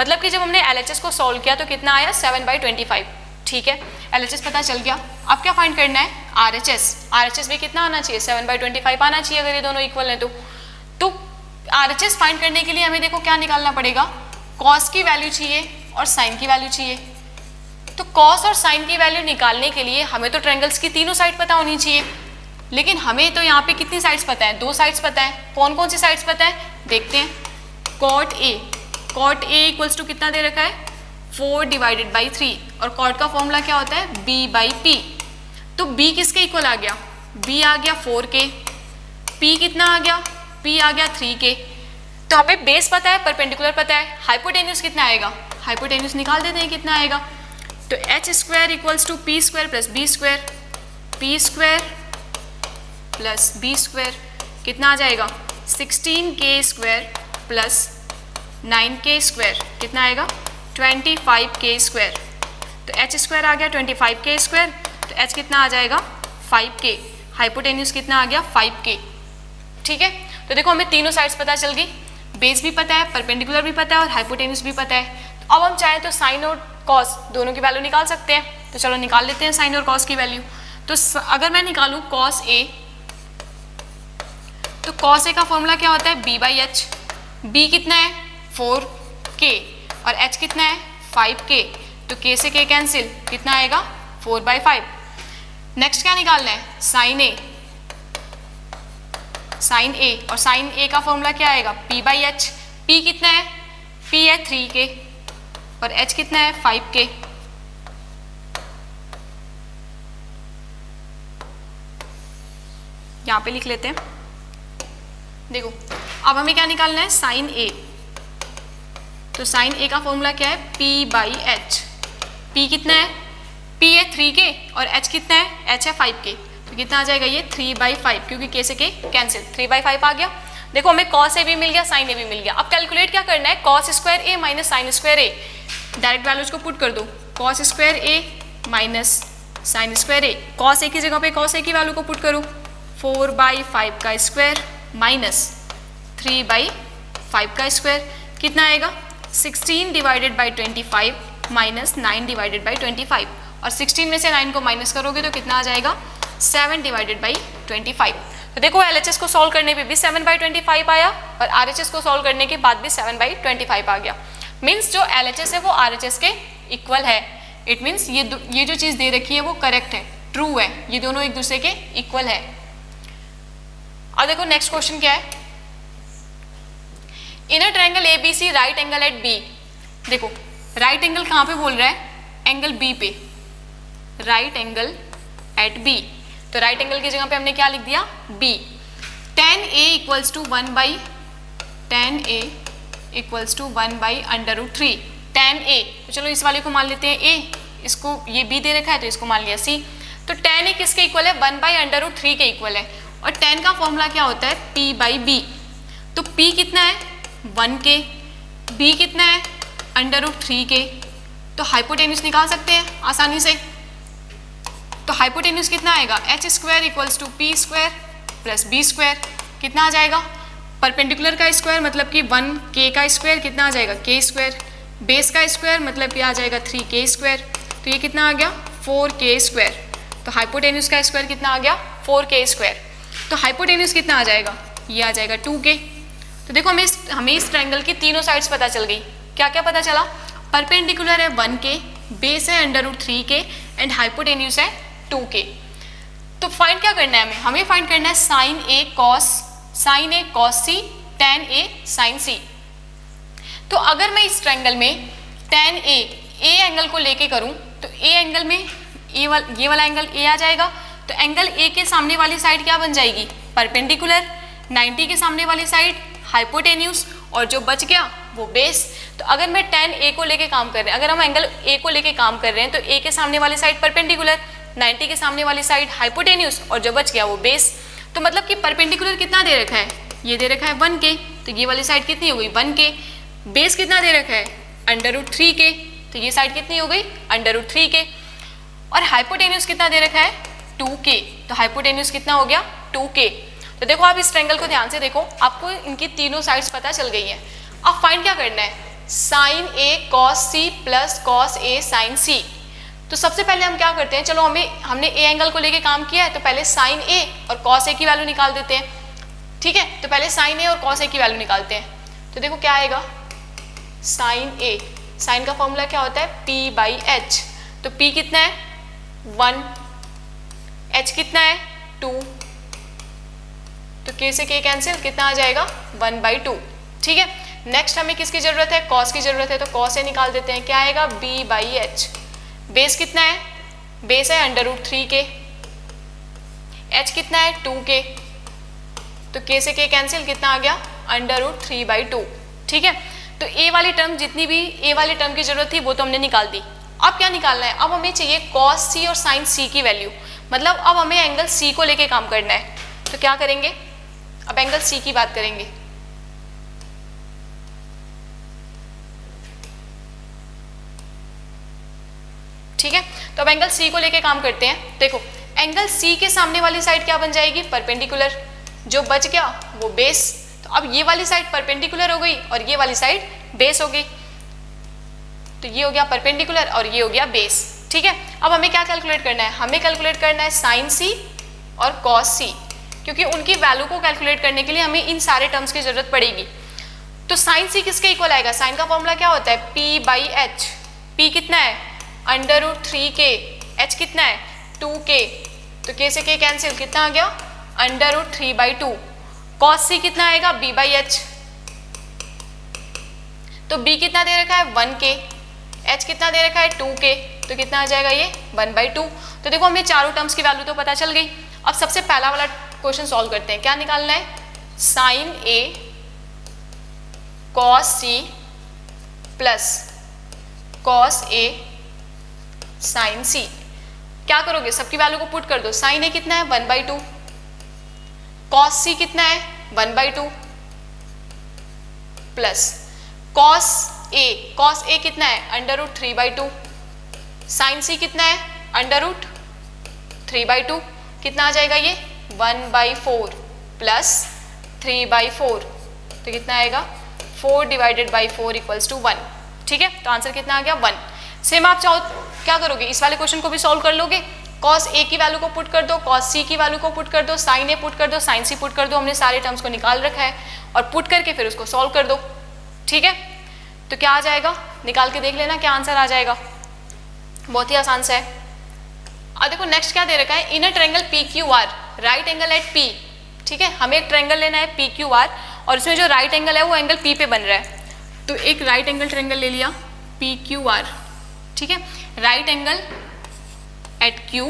मतलब कि जब हमने LHS को सॉल्व किया तो कितना आया 7/25। ठीक है, LHS पता चल गया। अब क्या फाइंड करना है RHS। RHS भी कितना आना चाहिए 7/25 आना चाहिए अगर ये दोनों इक्वल हैं तो RHS फाइंड करने के लिए हमें देखो क्या निकालना पड़ेगा, कॉस की वैल्यू चाहिए और साइन की वैल्यू चाहिए। तो कॉस और साइन की वैल्यू निकालने के लिए हमें तो ट्रायंगल्स की तीनों साइड पता होनी चाहिए, लेकिन हमें तो यहाँ पे कितनी साइड्स पता है, 2 साइड्स पता है। कौन कौन सी साइड्स पता है देखते हैं। कॉट ए इक्वल्स टू कितना दे रखा है 4 डिवाइडेड बाई 3 और कॉट का फॉर्मूला क्या होता है b/p। तो b किसके इक्वल आ गया, b आ गया 4 के, p कितना आ गया, p आ गया 3 के। तो हमें बेस पता है, परपेंडिकुलर पता है, हाइपोटेन्यूज कितना आएगा, हाइपोटेन्यूज निकाल देते हैं कितना आएगा। तो h square equals to p square plus b square, p square plus b square कितना आ जाएगा 16k square plus 9k square कितना आएगा 25k स्क्वायर। तो h स्क्वायर आ गया 25k स्क्वायर, तो h कितना आ जाएगा 5k, हाइपोटेन्यूज कितना आ गया 5k। ठीक है, तो देखो हमें तीनों साइड्स पता चल गई, बेस भी पता है, परपेंडिकुलर भी पता है और हाइपोटेन्यूज भी पता है। तो अब हम चाहें तो साइन और कॉस दोनों की वैल्यू निकाल सकते हैं, तो चलो निकाल लेते हैं साइन और कॉस की वैल्यू। तो अगर मैं निकालूं कॉस ए, तो कॉस ए का फॉर्मूला क्या होता है, बी बाई एच। बी कितना है 4k और एच कितना है 5k, तो k से k कैंसिल, कितना आएगा 4/5। नेक्स्ट क्या निकालना है, साइन ए। साइन ए और साइन ए का फॉर्मूला क्या आएगा, p बाई एच। p कितना है, p है 3k और h कितना है 5k। यहां पे लिख लेते हैं, देखो अब हमें क्या निकालना है, साइन ए। तो साइन ए का फॉर्मूला क्या है, p बाई एच। p कितना है, p है 3k और h कितना है, h है 5k, तो कितना आ जाएगा ये 3/5, क्योंकि k से k कैंसिल, 3/5 आ गया। देखो हमें cos a भी मिल गया, साइन a भी मिल गया। अब कैलकुलेट क्या करना है, cos square a minus sine square a, direct values को पुट कर दो, cos square a minus sine square a। cos a की जगह पे cos a की वैल्यू को पुट करो, 4/5 का स्क्वायर माइनस 3/5 का स्क्वायर, कितना आएगा 16 divided by 25 minus 9 divided by 25, और 16 में से 9 को माइनस करोगे तो कितना आ जाएगा 7 डिवाइडेड बाई 25। तो देखो LHS को सॉल्व करने पे भी 7/25 आया और RHS को सॉल्व करने के बाद भी 7/25 आ गया। मीन्स जो LHS है वो RHS के इक्वल है। इट मीन्स ये जो चीज़ दे रखी है वो करेक्ट है, ट्रू है, ये दोनों एक दूसरे के इक्वल है। अब देखो नेक्स्ट क्वेश्चन क्या है, in a triangle ABC right angle at B। देखो राइट एंगल कहाँ पे बोल रहा है, एंगल B पे, राइट एंगल एट B। तो राइट एंगल की जगह पे हमने क्या लिख दिया, B। tan A equals to 1/√3 tan A। तो चलो इस वाले को मान लेते हैं A, इसको ये B दे रखा है तो इसको मान लिया C। तो tan A किसके इक्वल है, 1/√3 के इक्वल है, और tan का फॉर्मूला क्या होता है, P/B। तो P कितना है 1k, B कितना है √3k, तो हाइपोटेन्यूज निकाल सकते हैं आसानी से। तो हाइपोटेन्यूज कितना आएगा, h square equals to p square plus b square, कितना आ जाएगा, परपेंडिकुलर का स्क्वायर मतलब कि 1k का स्क्वायर, कितना आ जाएगा k स्क्वायर, बेस का स्क्वायर मतलब कि आ जाएगा 3k स्क्वायर, तो ये कितना आ गया 4k स्क्वायर। तो हाइपोटेन्यूज का स्क्वायर कितना आ गया 4k स्क्वायर। तो हाइपोटेन्यूज कितना आ जाएगा, ये आ जाएगा 2k। तो देखो हमें इस ट्रायंगल की तीनों साइड्स पता चल गई। क्या क्या पता चला, परपेंडिकुलर है 1k, बेस है √3k एंड हाइपोटेन्यूज है 2k। तो फाइंड क्या करना है हमें फाइंड करना है sine A cos C tan A sin C। तो अगर मैं इस ट्रायंगल में tan A एंगल को लेके करूं तो A एंगल में ये वाला एंगल A आ जाएगा, तो एंगल A के सामने वाली साइड क्या बन जाएगी, परपेंडिकुलर, 90 के सामने वाली साइड हाइपोटेन्यूज, और जो बच गया वो बेस। तो अगर मैं tan A को लेके काम कर रहे हैं, अगर हम एंगल A को लेके काम कर रहे हैं तो A के सामने वाली साइड परपेंडिकुलर, 90 के सामने वाली साइड हाइपोटेन्यूज, और जो बच गया वो बेस। तो मतलब कि परपेंडिकुलर कितना दे रखा है, ये दे रखा है 1k, तो ये वाली साइड कितनी हो गई 1k। बेस कितना दे रखा है √3k, तो ये साइड कितनी हो गई √3k। और हाइपोटेन्यूज कितना दे रखा है 2k, तो हाइपोटेन्यूज कितना हो गया 2k। तो देखो आप इस ट्रायंगल को ध्यान से देखो, आपको इनकी तीनों साइड्स पता चल गई हैं। अब फाइंड क्या करना है, sine A cos C plus cos A sin C। तो सबसे पहले हम क्या करते हैं, चलो हमने A एंगल को लेके काम किया है, तो पहले साइन A और cos A की वैल्यू निकाल देते हैं। ठीक है, तो पहले साइन A और cos A की वैल्यू निकालते हैं। तो देखो क्या आएगा, साइन A, साइन का फॉर्मूला क्या होता है P/H। तो P कितना है 1, H कितना है 2, तो k से k कैंसिल, कितना आ जाएगा 1/2। ठीक है, नेक्स्ट हमें किसकी जरूरत है, cos की जरूरत है, तो cos से निकाल देते हैं, क्या आएगा B/H। बेस कितना है, बेस है √3k, h कितना है 2k, तो k से k कैंसिल, कितना आ गया √3/2। ठीक है, तो a वाली टर्म जितनी भी a वाली टर्म की जरूरत थी वो तो हमने निकाल दी। अब क्या निकालना है, अब हमें चाहिए cos C और sin C की वैल्यू, मतलब अब हमें एंगल C को लेके काम करना है। तो क्या करेंगे, अब एंगल C की बात करेंगे। ठीक है, तो अब एंगल C को लेके काम करते हैं। देखो एंगल C के सामने वाली साइड क्या बन जाएगी, परपेंडिकुलर, जो बच गया वो बेस। तो अब ये वाली साइड परपेंडिकुलर हो गई और ये वाली साइड बेस हो गई, तो ये हो गया परपेंडिकुलर और ये हो गया बेस। ठीक है, अब हमें क्या कैलकुलेट करना है, हमें कैलकुलेट करना है साइन सी और कॉस सी, क्योंकि उनकी वैल्यू को कैलकुलेट करने के लिए हमें इन सारे टर्म्स की जरूरत पड़ेगी। तो साइन सी किसके इक्वल आएगा, साइन का फॉर्मूला क्या होता है, पी बाई एच। पी कितना है √3k, एच कितना है 2k, तो k से k कैंसिल, कितना आ गया √3/2। कॉस सी कितना आएगा b/h, तो b कितना दे रखा है 1k, h कितना दे रखा है 2k, तो कितना आ जाएगा ये 1/2। तो देखो हमें चारों टर्म्स की वैल्यू तो पता चल गई। अब सबसे पहला वाला क्वेश्चन सॉल्व करते हैं। क्या निकालना है, sine a cos C plus cos a sine C. क्या करोगे, सबकी वैल्यू को पुट कर दो। साइन a कितना है 1/2, कॉस सी कितना है 1/2 प्लस कॉस a कितना है √3/2, साइन सी कितना है √3/2, कितना आ जाएगा ये 1/4 प्लस 3/4, तो कितना आएगा 4/4 = 1। ठीक है, तो आंसर कितना आ गया 1। सेम आप चाहो क्या करोगे, इस वाले क्वेश्चन को भी सॉल्व कर लोगे। कॉस ए की वैल्यू को पुट कर दो, कॉस सी की वैल्यू को पुट कर दो, साइन ए पुट कर दो, साइन सी पुट कर दो। हमने सारे टर्म्स को निकाल रखा है और पुट करके फिर उसको सॉल्व कर दो। ठीक है, तो क्या आ जाएगा, निकाल के देख लेना क्या आंसर आ जाएगा, बहुत ही आसान सा है। अब देखो नेक्स्ट क्या दे रखा है, in a triangle PQR right angle at P। ठीक है, हमें एक ट्रायंगल लेना है PQR और इसमें जो राइट एंगल है वो एंगल P पे बन रहा है। तो एक राइट एंगल ट्रायंगल ले लिया PQR। ठीक है, right angle at Q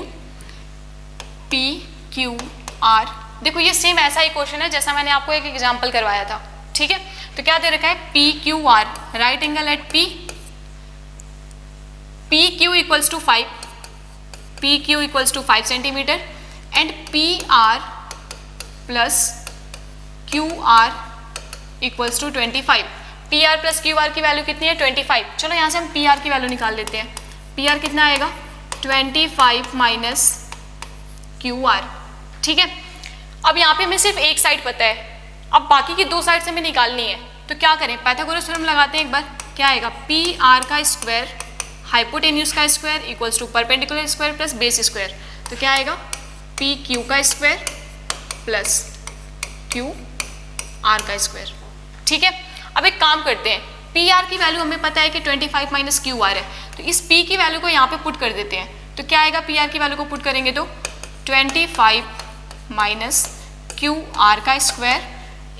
PQR। देखो ये सेम ऐसा ही क्वेश्चन है जैसा मैंने आपको एक एग्जांपल करवाया था। ठीक है, तो क्या दे रखा है PQR right angle at P, PQ = 5, PQ = 5 centimetre and PR plus QR = 25। PR plus QR की वैल्यू कितनी है 25। चलो यहाँ से हम PR की वैल्यू निकाल लेते हैं। PR कितना आएगा 25 माइनस QR। ठीक है, अब यहाँ पे हमें सिर्फ एक साइड पता है, अब बाकी की दो साइड से हमें निकालनी है। तो क्या करें, पाइथागोरस थ्योरम लगाते हैं एक बार। क्या आएगा PR का स्क्वायर हाइपोटेन्यूज का square equals to perpendicular square plus base square. तो क्या आएगा PQ का स्क्वायर प्लस QR का स्क्वायर। ठीक है, अब एक काम करते हैं, PR की वैल्यू हमें पता है कि 25 माइनस QR है, तो इस P की वैल्यू को यहाँ पे पुट कर देते हैं। तो क्या आएगा, PR की वैल्यू को पुट करेंगे तो 25 माइनस QR का स्क्वायर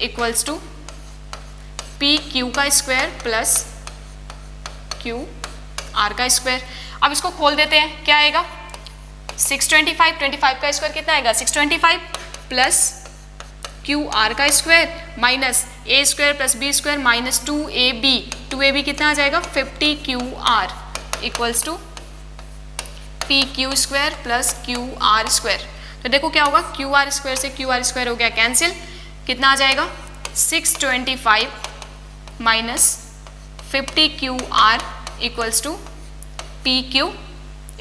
इक्वल्स टू PQ का स्क्वायर प्लस QR का स्क्वायर। अब इसको खोल देते हैं, क्या आएगा 625, 25 का स्क्वायर कितना आएगा 625 प्लस QR का square minus A square plus B square minus 2AB कितना आ जाएगा 50 QR equals to PQ square plus QR square. तो देखो क्या होगा, QR स्क्वायर से QR स्क्वायर हो गया कैंसिल, कितना आ जाएगा 625 minus 50 QR equals to PQ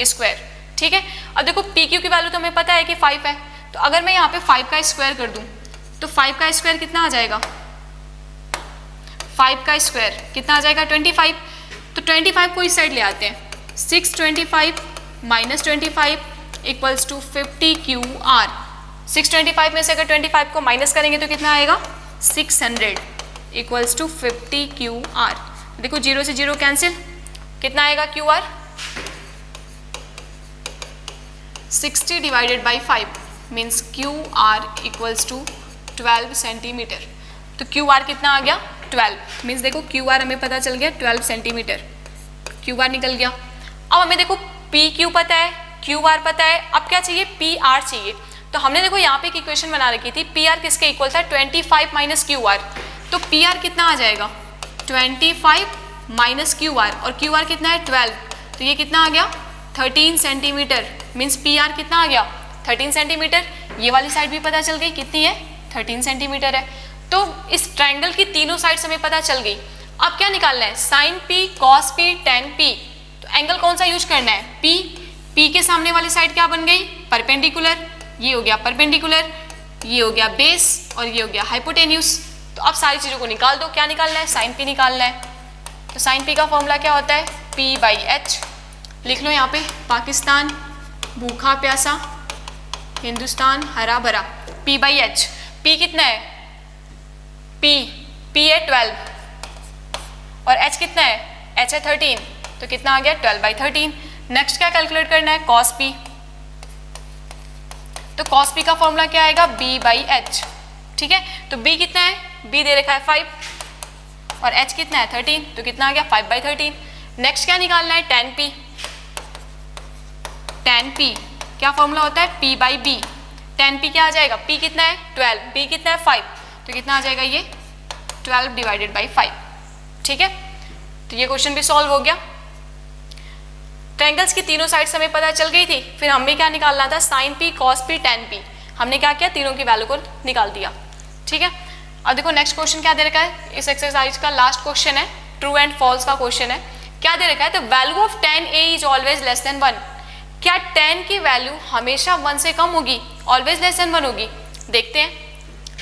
square. ठीक है, अब देखो PQ की वैल्यू तो हमें पता है कि 5 है, तो अगर मैं यहाँ पे 5 का स्क्वायर कर दूँ तो 5 का स्क्वायर कितना आ जाएगा, 5 का स्क्वायर कितना आ जाएगा 25। तो 25 को इस साइड ले आते हैं, 625 माइनस 25 इक्वल्स टू 50 QR। 625 में से अगर 25 को माइनस करेंगे तो कितना आएगा 600 इक्वल्स टू 50 QR। देखो 0 से 0 कैंसिल, कितना आएगा QR 60 divided by 5 means QR equals to 12 centimetre. तो QR कितना आ गया 12 मीन्स देखो QR हमें पता चल गया 12 सेंटीमीटर, QR निकल गया। अब हमें देखो PQ पता है, QR पता है, अब क्या चाहिए PR चाहिए। तो हमने देखो यहाँ पे एक इक्वेशन बना रखी थी, PR किसके इक्वल था 25 माइनस QR। तो PR कितना आ जाएगा 25 माइनस QR और QR कितना है 12, तो ये कितना आ गया 13 सेंटीमीटर मीन्स PR कितना आ गया 13 सेंटीमीटर। ये वाली साइड भी पता चल गई कितनी है 13 सेंटीमीटर है। तो इस ट्रायंगल की तीनों साइड्स हमें पता चल गई। अब क्या निकालना है sine P cos P tan P। तो एंगल कौन सा यूज करना है P के सामने वाली साइड क्या बन गई परपेंडिकुलर, ये हो गया परपेंडिकुलर। ये हो गया बेस और ये हो गया हाइपोटेन्यूज। तो अब सारी चीज़ों को निकाल दो। क्या निकालना है? साइन पी निकालना है। तो साइन पी का फॉर्मूला क्या होता है? P by H. लिख लो यहाँ पे, पाकिस्तान भूखा प्यासा, हिंदुस्तान हरा भरा, पी बाई एच। पी कितना है? पी है 12 और एच कितना है? एच है 13, तो कितना आ गया? 12/13। नेक्स्ट क्या कैलकुलेट करना है? Cos P. तो कॉस पी का फॉर्मूला क्या आएगा? B by H. ठीक है, तो बी कितना है? बी दे रखा है 5 और एच कितना है? 13, तो कितना आ गया? 5/13। नेक्स्ट क्या निकालना है? Tan P. टेन पी क्या फॉर्मूला होता है? P by B. Tan P क्या आ जाएगा? पी कितना है? 12, बी कितना है? 5, तो कितना आ जाएगा? ये 12 डिवाइडेड बाई 5। ठीक है, तो ये क्वेश्चन भी सॉल्व हो गया। ट्रायंगल्स की तीनों साइड्स हमें पता चल गई थी। फिर हमें क्या निकालना था? Sine P, cos P, tan P. हमने क्या किया? तीनों की वैल्यू को निकाल दिया। ठीक है, अब देखो नेक्स्ट क्वेश्चन क्या दे रखा है। इस एक्सरसाइज का लास्ट क्वेश्चन है, ट्रू एंड फॉल्स का क्वेश्चन है। क्या दे रखा है? The value of tan a is always less than 1। क्या tan की वैल्यू हमेशा 1 से कम होगी? ऑलवेज लेस देन 1 होगी। देखते हैं।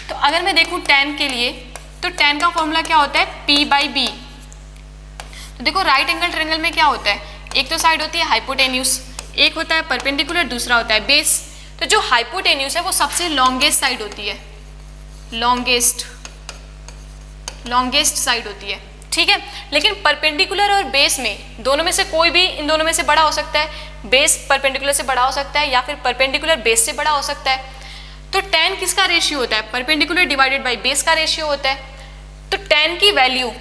तो अगर मैं देखूं tan के लिए, तो tan का फॉर्मूला क्या होता है? p by B. तो देखो राइट एंगल ट्रायंगल में क्या होता है? एक तो साइड होती है हाइपोटेन्यूज, एक होता है परपेंडिकुलर, दूसरा होता है बेस। तो जो हाइपोटेन्यूज है वो सबसे लॉन्गेस्ट साइड होती है, लॉन्गेस्ट साइड होती है। ठीक है, लेकिन परपेंडिकुलर और बेस में दोनों में से कोई भी इन दोनों में से बड़ा हो सकता है। बेस परपेंडिकुलर से बड़ा हो सकता है या फिर परपेंडिकुलर बेस से बड़ा हो सकता है। तो tan किसका रेशियो होता है? परपेंडिकुलर डिवाइडेड बाई बेस का रेशियो होता है। तो tan की वैल्यू,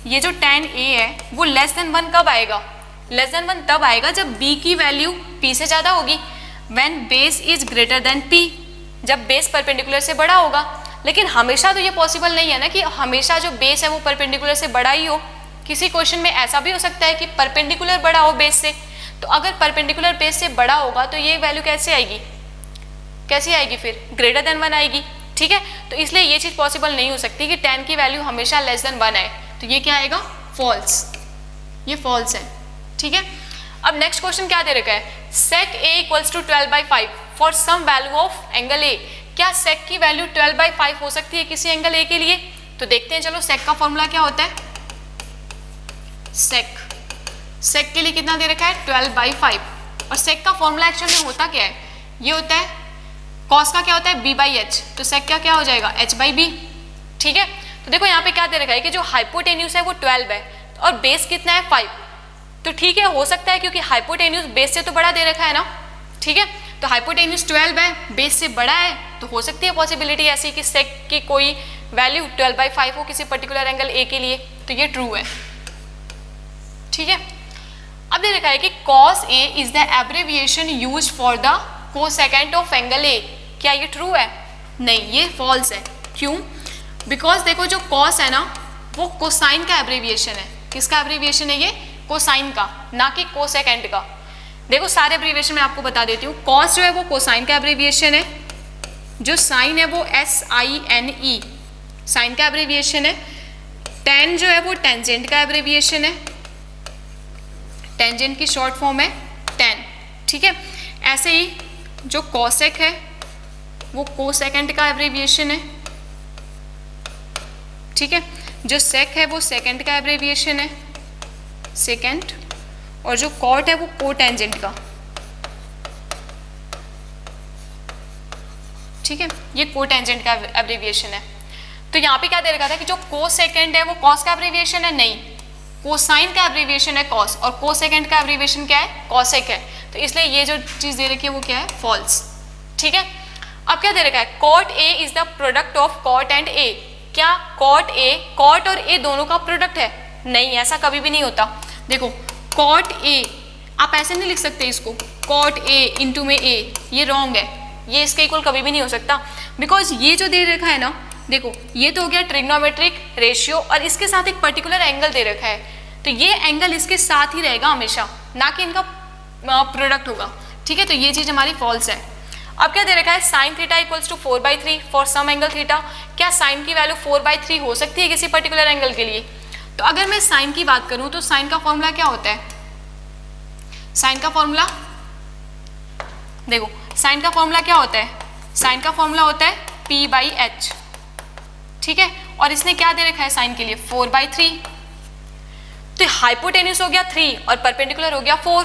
ये जो tan a है वो लेस देन 1 कब आएगा? लेस देन 1 तब आएगा जब b की वैल्यू p से ज़्यादा होगी। When base is greater than p, जब बेस परपेंडिकुलर से बड़ा होगा। लेकिन हमेशा तो ये पॉसिबल नहीं है ना कि हमेशा जो बेस है वो परपेंडिकुलर से बड़ा ही हो। किसी क्वेश्चन में ऐसा भी हो सकता है कि परपेंडिकुलर बड़ा हो बेस से। तो अगर परपेंडिकुलर बेस से बड़ा होगा तो ये वैल्यू कैसे आएगी? कैसी आएगी फिर? ग्रेटर देन 1 आएगी। ठीक है, तो इसलिए ये चीज़ पॉसिबल नहीं हो सकती कि tan की वैल्यू हमेशा लेस देन 1 आए। तो ये क्या आएगा? फॉल्स। ये फॉल्स है। ठीक है, अब नेक्स्ट क्वेश्चन क्या दे रखा है? sec a equals to 12/5 for some value of angle a। क्या sec की वैल्यू 12/5 हो सकती है किसी एंगल a के लिए? तो देखते हैं। चलो sec का फॉर्मूला क्या होता है? sec के लिए कितना दे रखा है? 12/5। और sec का फॉर्मूला एक्चुअली में होता क्या है? ये होता है cos का क्या होता है? b by H. तो sec का क्या हो जाएगा? h by B. ठीक है, तो देखो यहाँ पे क्या दे रखा है कि जो हाइपोटेन्यूज है वो 12 है और बेस कितना है? 5। तो ठीक है, हो सकता है क्योंकि हाइपोटेन्यूज बेस से तो बड़ा दे रखा है ना। ठीक है, तो हाइपोटेन्यूज 12 है, बेस से बड़ा है, तो हो सकती है पॉसिबिलिटी ऐसी कि sec की कोई वैल्यू 12/5 हो किसी पर्टिकुलर एंगल a के लिए। तो ये ट्रू है। ठीक है, अब दे रखा है कि cos a is the एब्रेविएशन used for the cosecant of angle a। क्या ये ट्रू है? नहीं, ये फॉल्स है। क्यों? बिकॉज देखो जो cos है ना वो कोसाइन का एब्रेविएशन है। किसका एब्रेविएशन है? ये कोसाइन का, ना कि कोसेकेंट का। देखो सारे एब्रीविएशन मैं आपको बता देती हूँ। कॉस जो है वो कोसाइन का एब्रीविएशन है, जो साइन है वो SINE साइन का एब्रीविएशन है। टेन जो है वो टेंजेंट का एब्रीविएशन है, टेंजेंट की शॉर्ट फॉर्म है टेन। ठीक है, ऐसे ही जो कोसेक है वो कोसेकेंट का एब्रीविएशन है। ठीक है, जो सेक है वो सेकेंड का एब्रीविएशन है, सेकेंड। और जो कॉट है वो कोटेंजेंट का। ठीक है, ये कोटेंजेंट का एब्रीविएशन है। तो यहाँ पे क्या दे रखा था कि जो कोसेकेंड है वो कॉस का एब्रीविएशन है? नहीं, कोसाइन का एब्रीविएशन है कॉस, और कोसेकेंड का एब्रीविएशन क्या है? कॉसेक है। तो इसलिए ये जो चीज दे रखी है वो क्या है? फॉल्स। ठीक है, अब क्या दे रखा है? Cot A is the product of cot and A. क्या कॉट और ए दोनों का प्रोडक्ट है? नहीं, ऐसा कभी भी नहीं होता। देखो कॉट ए, आप ऐसे नहीं लिख सकते इसको कॉट ए इंटू में ए, ये रॉन्ग है। ये इसके इक्वल कभी भी नहीं हो सकता, बिकॉज ये जो दे रखा है ना, देखो ये तो हो गया ट्रिग्नोमेट्रिक रेशियो और इसके साथ एक पर्टिकुलर एंगल दे रखा है, तो ये एंगल इसके साथ ही रहेगा हमेशा, ना कि इनका प्रोडक्ट होगा। ठीक है, तो ये चीज़ हमारी फॉल्स है। अब क्या दे रखा है? Sine theta equals to 4/3 for some angle theta. क्या साइन की वैल्यू 4/3 हो सकती है किसी पर्टिकुलर एंगल के लिए? तो अगर मैं साइन की बात करूं तो साइन का फॉर्मूला क्या होता है? साइन का फॉर्मूला देखो, साइन का फॉर्मूला क्या होता है? साइन का फॉर्मूला होता है P/h, ठीक है। और इसने क्या दे रखा है साइन के लिए 4/3। तो हाइपोटेन्यूज हो गया 3 और परपेंडिकुलर हो गया 4।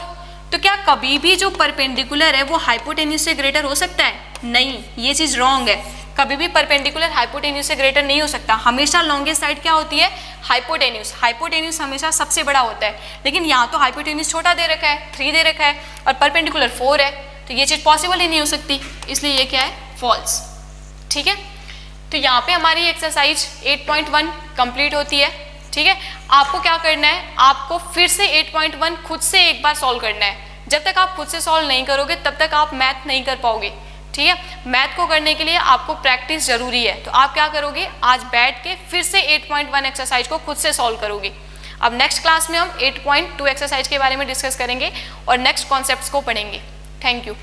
तो क्या कभी भी जो परपेंडिकुलर है वो हाइपोटेन्यूज से ग्रेटर हो सकता है? नहीं, ये चीज रॉन्ग है। कभी भी परपेंडिकुलर हाइपोटेन्यूज से ग्रेटर नहीं हो सकता। हमेशा लॉन्गेस्ट साइड क्या होती है? हाइपोटेन्यूज। हाइपोटेन्यूज हमेशा सबसे बड़ा होता है, लेकिन यहाँ तो हाइपोटेन्यूज छोटा दे रखा है, 3 दे रखा है, और परपेंडिकुलर 4 है, तो ये चीज पॉसिबल ही नहीं हो सकती, इसलिए ये क्या है? फॉल्स। ठीक है, तो यहाँ पे हमारी एक्सरसाइज 8.1 कंप्लीट होती है। ठीक है, आपको क्या करना है, आपको फिर से 8.1 खुद से एक बार सॉल्व करना है। जब तक आप खुद से सॉल्व नहीं करोगे तब तक आप मैथ नहीं कर पाओगे। ठीक है, मैथ को करने के लिए आपको प्रैक्टिस जरूरी है। तो आप क्या करोगे, आज बैठ के फिर से 8.1 एक्सरसाइज को खुद से सॉल्व करोगे। अब नेक्स्ट क्लास में हम 8.2 एक्सरसाइज के बारे में डिस्कस करेंगे और नेक्स्ट कॉन्सेप्ट्स को पढ़ेंगे। Thank you.